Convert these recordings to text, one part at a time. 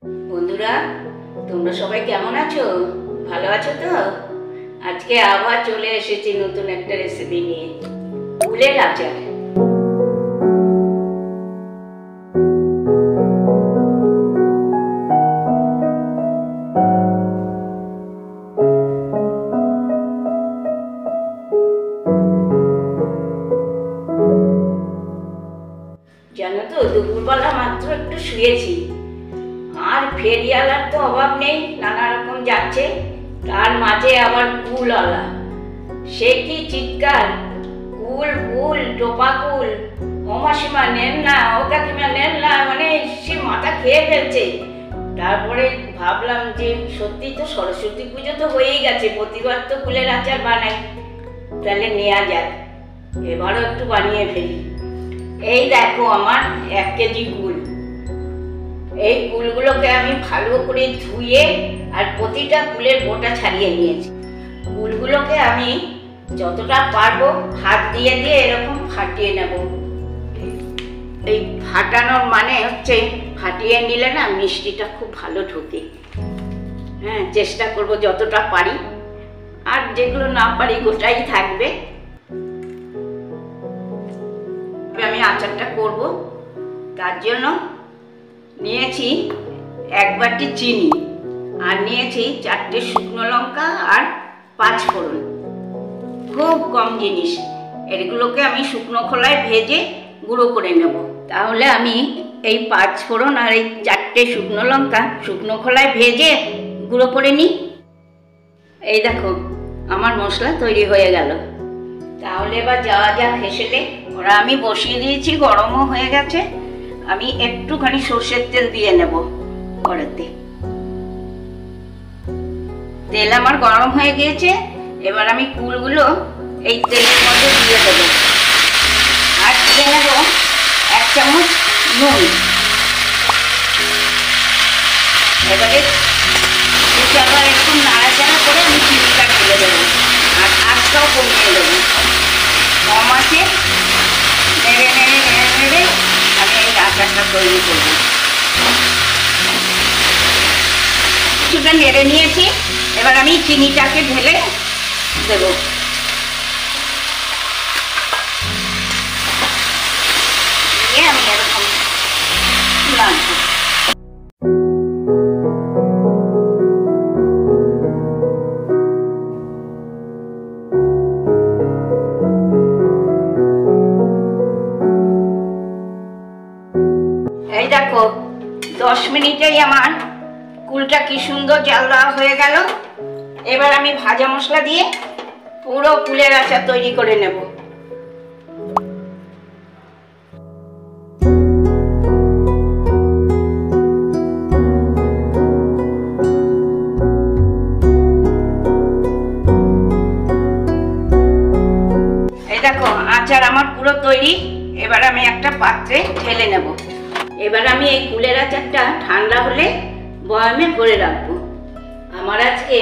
বন্ধুরা, তোমরা সবাই কেমন আছো? ভালো আছো তো? আজকে আবার চলে এসেছি নতুন একটা রেসিপি নিয়ে, কুলের আচার। জানো তো, দুপুরবেলা মাত্র একটু শুয়েছি, আর ফেরিওয়ালার তো অভাব নেই, নানা রকম যাচ্ছে। তার মাঝে আবার কুলওয়ালা, সে কি চিৎকার! কুল কুল, টোপা কুল, ও মাসিমা নেন না, ও কাকিমা নেন না, মানে সে মাথা খেয়ে ফেলছে। তারপরে ভাবলাম যে সত্যি তো সরস্বতী পুজো তো হয়েই গেছে, প্রতিবার তো কুলের আচার বানাই, তাহলে নেওয়া যাক, এবারও একটু বানিয়ে ফেলি। এই দেখো আমার 1 কেজি কুল। এই কুলগুলোকে আমি ভালো করে ধুয়ে আর প্রতিটা কুলের বোটা ছাড়িয়ে নিয়েছি। কুলগুলোকে আমি যতটা পারবো হাত দিয়ে দিয়ে এরকম ফাটিয়ে নেব। এই ফাটানোর মানে হচ্ছে ফাটিয়ে নিলে না মিষ্টিটা খুব ভালো ঢোকে। হ্যাঁ, চেষ্টা করব যতটা পারি, আর যেগুলো না পারি গোটাই থাকবে। আমি আচারটা করব, তার জন্য নিয়েছি 1 বাটি চিনি, আর নিয়েছি 4টে শুকনো লঙ্কা আর 5 ফোড়ন। খুব কম জিনিস, এগুলোকে আমি শুকনো খোলায় ভেজে গুঁড়ো করে নেব। তাহলে আমি এই 5 ফোড়ন আর এই 4টে শুকনো লঙ্কা শুকনো খোলায় ভেজে গুঁড়ো করে নিই। এই দেখো আমার মশলা তৈরি হয়ে গেল। তাহলে এবার যাওয়া যাক হেসেলে। ওরা আমি বসিয়ে দিয়েছি, গরমও হয়ে গেছে। আমি একটুখানি সর্ষের তেল দিয়ে নেব কড়াইতে। তেল আমার গরম হয়ে গিয়েছে, এবার আমি কুলগুলো এই তেলের মধ্যে দিয়ে দেবো, আর দিয়ে নেব 1 চামচ নুন। এবারে আবার একটু নাড়াচাড়া করে আমি চিনিটা ঢেলে দেবো, আর আঁচটাও কমিয়ে দেবো। কম আছে নেড়ে নেড়ে নেড়ে নেড়ে আমি এই আচারটা তৈরি করব। কিছুটা নেড়ে নিয়েছি, এবার আমি চিনিটাকে ঢেলে দেব। দিয়ে আমি এরকম লাগবো। এই দেখো 10 মিনিটেই আমার কুলটা কি সুন্দর জাল দেওয়া হয়ে গেল। এবার আমি ভাজা মশলা দিয়ে পুরো কুলের আচার তৈরি করে নেব। এই দেখো আচার আমার পুরো তৈরি। এবার আমি একটা পাত্রে ঢেলে নেব। এবার আমি এই কুলের আচারটা ঠান্ডা হলে বয়ামে ভরে রাখবো। আমার আজকে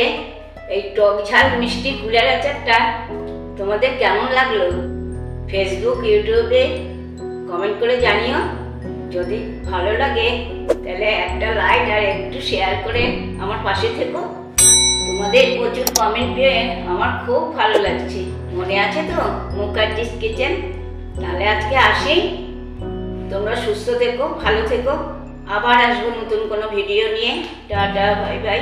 এই টক ঝাল মিষ্টি কুলের আচারটা তোমাদের কেমন লাগলো ফেসবুক ইউটিউবে কমেন্ট করে জানিও। যদি ভালো লাগে তাহলে একটা লাইক আর একটু শেয়ার করে আমার পাশে থেকো। তোমাদের প্রচুর কমেন্ট পেয়ে আমার খুব ভালো লাগছে। মনে আছে তো মুখার্জিস কিচেন? তাহলে আজকে আসি, তোমরা সুস্থ থেকো, ভালো থেকো। আবার আসবো নতুন কোনো ভিডিও নিয়ে। Tata, bye bye.